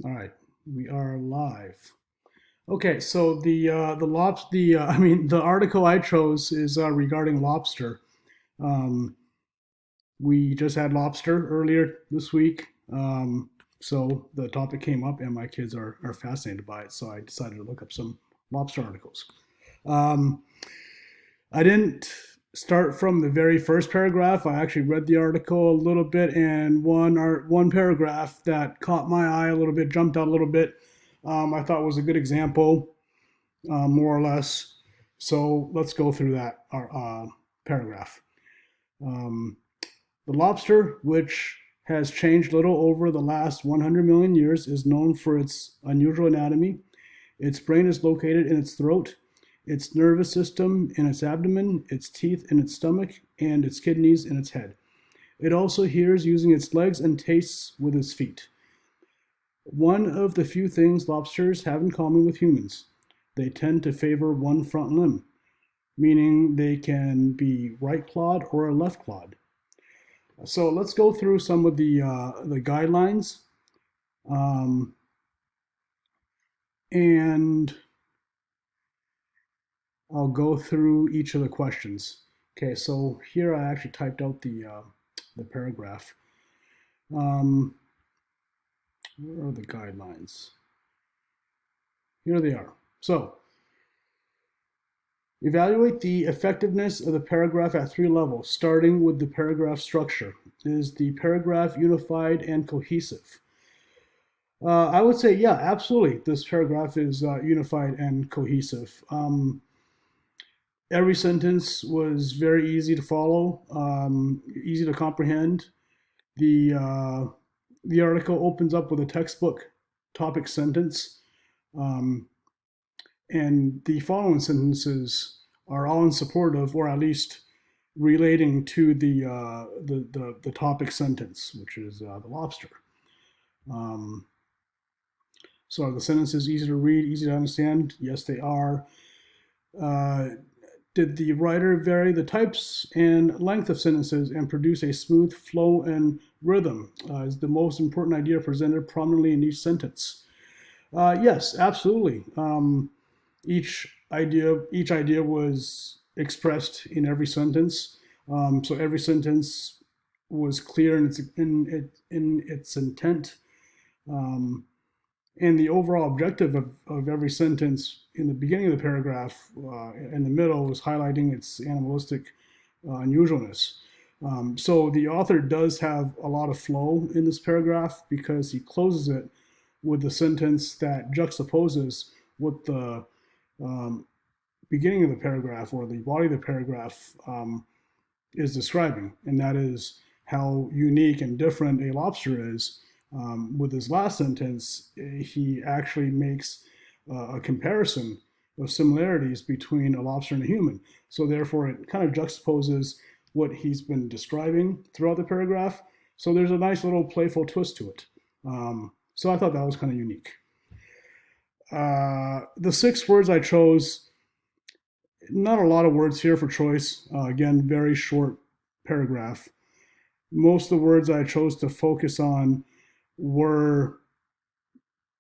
All right, we are live. Okay, so the article I chose is regarding lobster. Um, we just had lobster earlier this week, so the topic came up, and my kids are fascinated by it. So I decided to look up some lobster articles. Um, I didn't start from the very first paragraph. I actually read the article a little bit, and one paragraph that caught my eye a little bit, jumped out a little bit. I thought was a good example, more or less. So let's go through that paragraph. Um, the lobster, which has changed little over the last 100 million years, is known for its unusual anatomy. Its brain is located in its throat, its nervous system in its abdomen, its teeth in its stomach, and its kidneys in its head. It also hears using its legs and tastes with its feet. One of the few things lobsters have in common with humans: they tend to favor one front limb, meaning they can be right clawed or left clawed. So let's go through some of the guidelines, um, and I'll go through each of the questions. Okay, so here I actually typed out the paragraph. Um, where are the guidelines? Here they are. So evaluate the effectiveness of the paragraph at three levels, starting with the paragraph structure. Is the paragraph unified and cohesive? I would say, yeah, absolutely. This paragraph is unified and cohesive. Every sentence was very easy to follow, easy to comprehend. The uh, the article opens up with a textbook topic sentence, um, and the following sentences are all in support of, or at least relating to the topic sentence, which is the lobster. Um, so are the sentences easy to read, easy to understand? Yes, they are. Uh, did the writer vary the types and length of sentences and produce a smooth flow and rhythm? Is the most important idea presented prominently in each sentence? Yes, absolutely. Each idea was expressed in every sentence. So every sentence was clear in its intent. Um, and the overall objective of every sentence in the beginning of the paragraph, in the middle, was highlighting its animalistic unusualness. So the author does have a lot of flow in this paragraph because he closes it with the sentence that juxtaposes what the um, beginning of the paragraph or the body of the paragraph is describing, and that is how unique and different a lobster is. With his last sentence, he actually makes a comparison of similarities between a lobster and a human. So therefore, it kind of juxtaposes what he's been describing throughout the paragraph. So there's a nice little playful twist to it. So I thought that was kind of unique. The six words I chose, not a lot of words here for choice. Again, very short paragraph. Most of the words I chose to focus on were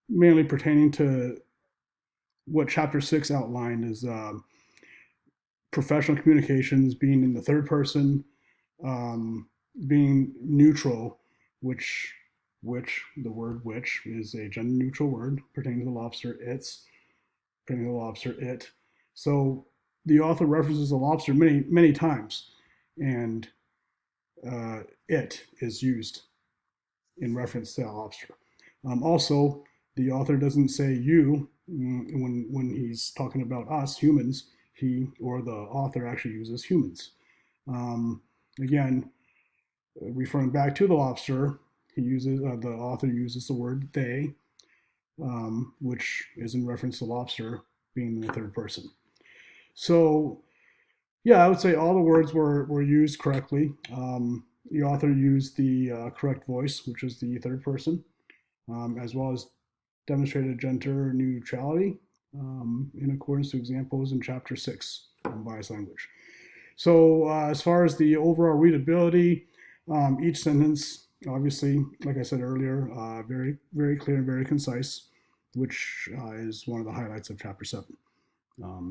mainly pertaining to what chapter 6 outlined as professional communications, being in the third person, um, being neutral, which the word which is a gender neutral word pertaining to the lobster. It's pertaining to the lobster. It. So the author references the lobster many times, and it is used in reference to that lobster. Also, the author doesn't say you when he's talking about us humans. He or the author actually uses humans. Um, Again, referring back to the lobster, the author uses the word they, which is in reference to lobster being in the third person. So yeah, I would say all the words were used correctly. The author used the correct voice, which is the third person, as well as demonstrated gender neutrality in accordance to examples in Chapter 6 on bias language. So, as far as the overall readability, each sentence obviously, like I said earlier, very, very clear and very concise, which is one of the highlights of Chapter 7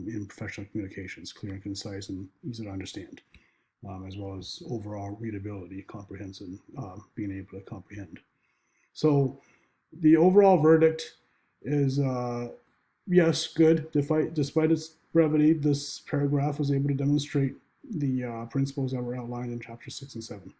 in professional communications, clear and concise and easy to understand, as well as overall readability, comprehension, being able to comprehend. So the overall verdict is yes, good. Despite its brevity, this paragraph was able to demonstrate the principles that were outlined in Chapter 6 and 7.